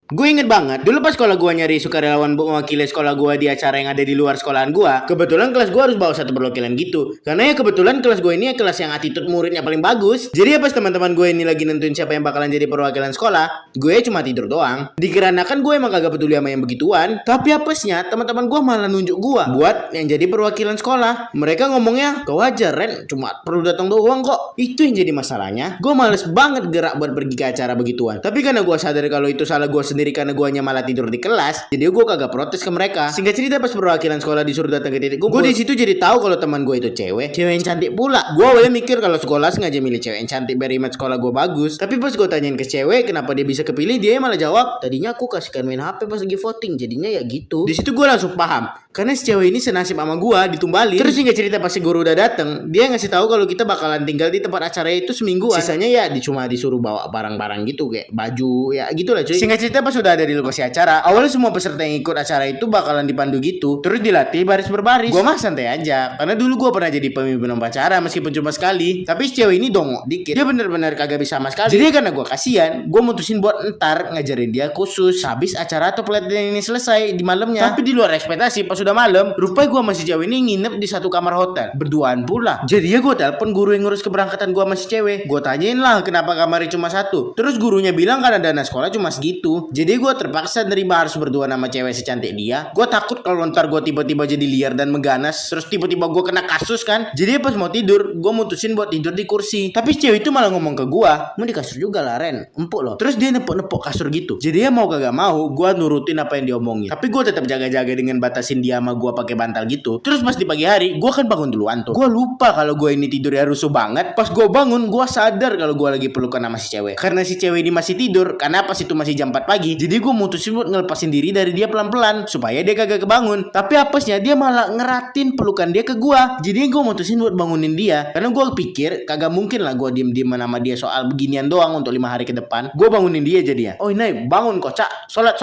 Gue inget banget, dulu pas sekolah gue nyari sukarelawan buat mewakili sekolah gue di acara yang ada di luar sekolahan gue. Kebetulan kelas gue harus bawa satu perwakilan gitu. Karena ya kebetulan kelas gue ini ya kelas yang attitude muridnya paling bagus. Jadi ya pas teman-teman gue ini lagi nentuin siapa yang bakalan jadi perwakilan sekolah, gue cuma tidur doang. Dikarenakan gue emang kagak peduli sama yang begituan. Tapi apesnya teman-teman gue malah nunjuk gue buat yang jadi perwakilan sekolah. Mereka ngomongnya, kau aja Ren, cuma perlu datang doang kok. Itu yang jadi masalahnya. Gue males banget gerak buat pergi ke acara begituan. Tapi karena gue sadar kalau itu salah gue sendiri karena guanya malah tidur di kelas, jadi gue kagak protes ke mereka. Singkat cerita pas perwakilan sekolah disuruh datang ke titik kumpul, gue di situ jadi tahu kalau teman gue itu cewek yang cantik pula. Gue awalnya mikir kalau sekolah sengaja milih cewek yang cantik biar image sekolah gue bagus. Tapi pas gue tanyain ke cewek kenapa dia bisa kepilih, dia malah jawab, tadinya aku kasihkan main HP pas lagi voting, jadinya ya gitu. Di situ gue langsung paham, karena si cewek ini senasib sama gue, ditumbalin. Terus singkat cerita pas si guru udah dateng, dia ngasih tahu kalau kita bakalan tinggal di tempat acara itu semingguan. Sisanya ya cuma disuruh bawa barang-barang gitu kayak baju ya gitulah cuy. Singkat cerita pas udah ada di lokasi acara, awalnya semua peserta yang ikut acara itu bakalan dipandu gitu, terus dilatih baris berbaris. Gue mah santai aja, karena dulu gue pernah jadi pemimpin upacara meskipun cuma sekali. Tapi si cewek ini dongok dikit, dia bener-bener kagak bisa sama sekali. Jadi karena gue kasihan, gue mutusin buat ntar ngajarin dia khusus habis acara atau pelatihan ini selesai di malamnya. Tapi di luar ekspektasi, pas udah malam, rupanya gue masih cewek ini nginep di satu kamar hotel, berduaan pula. Jadi ya gue telepon guru yang ngurus keberangkatan gue masih cewek. Gue tanyain lah kenapa kamarnya cuma satu. Terus gurunya bilang karena dana sekolah cuma segitu. Jadi gue terpaksa nerima harus berdua sama cewek secantik dia. Gue takut kalau ntar gue tiba-tiba jadi liar dan mengganas, terus tiba-tiba gue kena kasus kan. Jadi pas mau tidur, gue mutusin buat tidur di kursi. Tapi cewek itu malah ngomong ke gue, mau di kasur juga lah Ren, empuk loh. Terus dia nepok-nepok kasur gitu. Jadi ya mau kagak mau, gue nurutin apa yang diomongin. Tapi gue tetap jaga-jaga dengan batasin dia sama gue pakai bantal gitu. Terus pas di pagi hari, gue kan bangun duluan tuh. Gue lupa kalau gue ini tidurnya rusuh banget. Pas gue bangun, gue sadar kalau gue lagi pelukan sama si cewek. Karena si cewek ini masih tidur, karena pas itu masih jam 4 pagi. Jadi gue mutusin buat ngelepasin diri dari dia pelan-pelan supaya dia kagak kebangun. Tapi apesnya dia malah ngeratin pelukan dia ke gue. Jadi gue mutusin buat bangunin dia. Karena gue pikir kagak mungkin lah gue diem-diem sama dia soal beginian doang untuk 5 hari ke depan. Gue bangunin dia jadinya. Oh ini bangun kocak, sholat.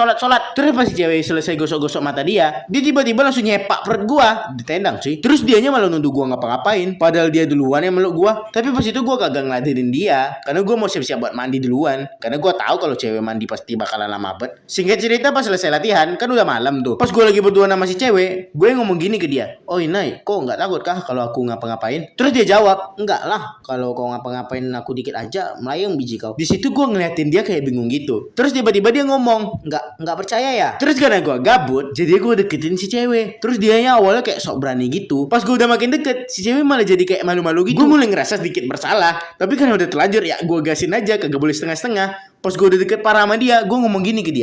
Terus pas si cewek selesai gosok-gosok mata dia tiba-tiba langsung nyepak perut gue, ditendang sih. Terus dianya malah nuduh gue ngapa-ngapain, padahal dia duluan yang meluk gue. Tapi pas itu gue kagak ngeladenin dia, karena gue mau siap-siap buat mandi duluan. Karena gue tahu kalau cewek mandi pasti bakalan lama bet. Singkat cerita pas selesai latihan, kan udah malam tuh. Pas gue lagi berdua sama si cewek, gue ngomong gini ke dia, oh Inai, kok nggak takut kah kalau aku ngapa-ngapain? Terus dia jawab, enggak lah, kalau kau ngapa-ngapain aku dikit aja, melayang biji kau. Di situ gue ngeliatin dia kayak bingung gitu. Terus tiba-tiba dia ngomong, nggak percaya ya? Terus karena gue gabut, jadi gue deketin si cewek. Terus dianya awalnya kayak sok berani gitu. Pas gue udah makin deket, si cewek malah jadi kayak malu-malu gitu. Gue mulai ngerasa sedikit bersalah. Tapi karena udah telanjur ya gue gasin aja, kagak boleh setengah-setengah. Pas gue udah deket parah sama dia, gue ngomong gini ke dia.